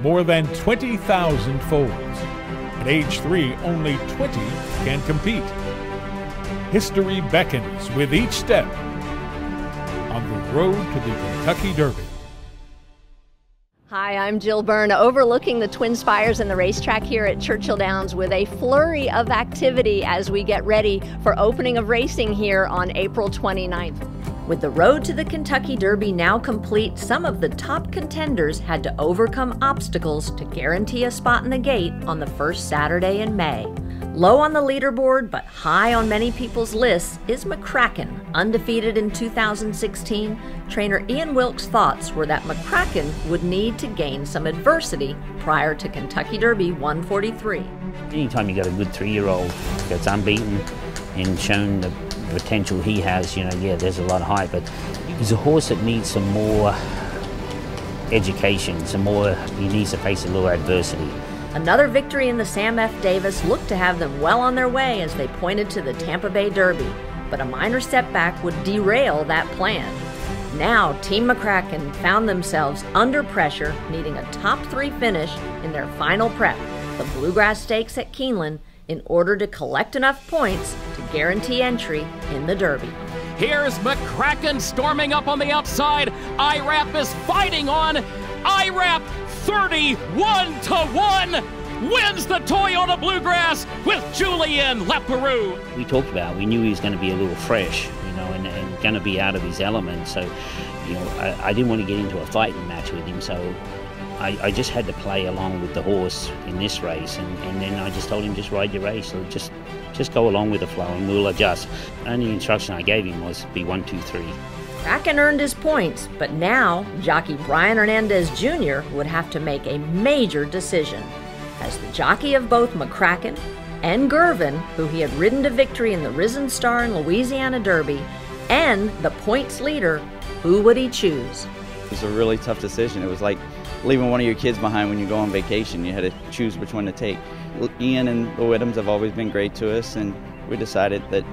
more than 20,000 foals. At age 3, only 20 can compete. History beckons with each step on the road to the Kentucky Derby. Hi, I'm Jill Byrne, overlooking the Twin Spires and the racetrack here at Churchill Downs with a flurry of activity as we get ready for opening of racing here on April 29th. With the road to the Kentucky Derby now complete, some of the top contenders had to overcome obstacles to guarantee a spot in the gate on the first Saturday in May. Low on the leaderboard, but high on many people's lists, is McCracken. Undefeated in 2016, trainer Ian Wilkes' thoughts were that McCracken would need to gain some adversity prior to Kentucky Derby 143. Anytime you got a good 3-year-old that's unbeaten and shown the potential he has, yeah, there's a lot of hype, but he's a horse that needs some more education, he needs to face a little adversity. Another victory in the Sam F. Davis looked to have them well on their way as they pointed to the Tampa Bay Derby, but a minor setback would derail that plan. Now, Team McCracken found themselves under pressure, needing a top 3 finish in their final prep, the Bluegrass Stakes at Keeneland, in order to collect enough points to guarantee entry in the Derby. Here's McCracken storming up on the outside. IRAP is fighting on. IRAP 31-1 wins the Toyota Bluegrass with Julian Leperoux. We knew he was going to be a little fresh, and going to be out of his element. So, I didn't want to get into a fighting match with him. So I just had to play along with the horse in this race. And then I just told him, just ride your race. So just go along with the flow and we'll adjust. Only instruction I gave him was be 1, 2, 3. McCracken earned his points, but now jockey Brian Hernandez Jr. would have to make a major decision. As the jockey of both McCracken and Gervin, who he had ridden to victory in the Risen Star and Louisiana Derby, and the points leader, who would he choose? It was a really tough decision. It was like leaving one of your kids behind when you go on vacation. You had to choose which one to take. Ian and the Whittams have always been great to us, and we decided that,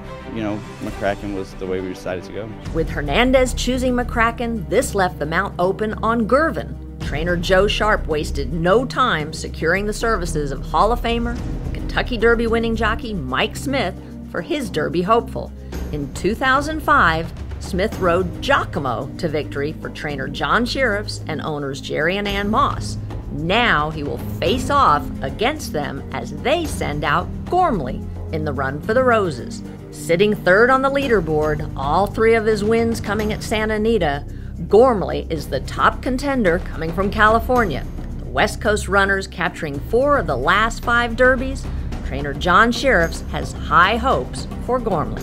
McCracken was the way we decided to go. With Hernandez choosing McCracken, this left the mount open on Gervin. Trainer Joe Sharp wasted no time securing the services of Hall of Famer, Kentucky Derby winning jockey Mike Smith for his Derby hopeful. In 2005, Smith rode Giacomo to victory for trainer John Shirreffs and owners Jerry and Ann Moss. Now he will face off against them as they send out Gormley in the Run for the Roses. Sitting third on the leaderboard, all 3 of his wins coming at Santa Anita, Gormley is the top contender coming from California. The West Coast runners capturing 4 of the last 5 derbies. Trainer John Shirreffs has high hopes for Gormley.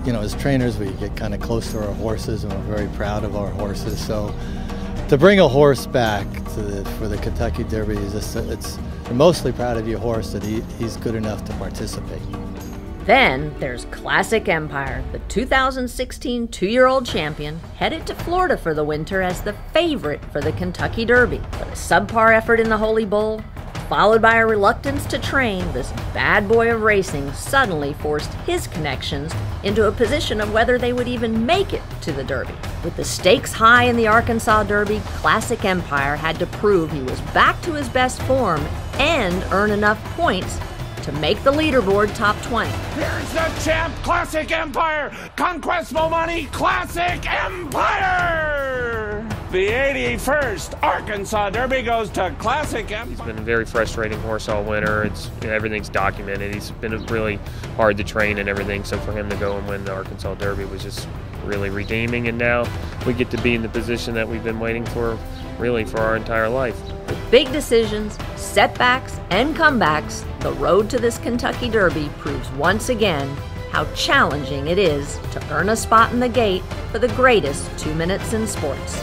As trainers, we get kind of close to our horses, and we're very proud of our horses. So to bring a horse back for the Kentucky Derby, you're mostly proud of your horse that he's good enough to participate. Then there's Classic Empire, the 2016 2-year-old champion, headed to Florida for the winter as the favorite for the Kentucky Derby. But a subpar effort in the Holy Bull, followed by a reluctance to train, this bad boy of racing suddenly forced his connections into a position of whether they would even make it to the Derby. With the stakes high in the Arkansas Derby, Classic Empire had to prove he was back to his best form and earn enough points to make the leaderboard top 20. Here's the champ, Classic Empire! Conquest Momani, Classic Empire! The 81st Arkansas Derby goes to Classic Empire. He's been a very frustrating horse all winter. Everything's documented. He's been really hard to train and everything, so for him to go and win the Arkansas Derby was just really redeeming, and now we get to be in the position that we've been waiting for really for our entire life. With big decisions, setbacks, and comebacks, the road to this Kentucky Derby proves once again how challenging it is to earn a spot in the gate for the greatest 2 minutes in sports.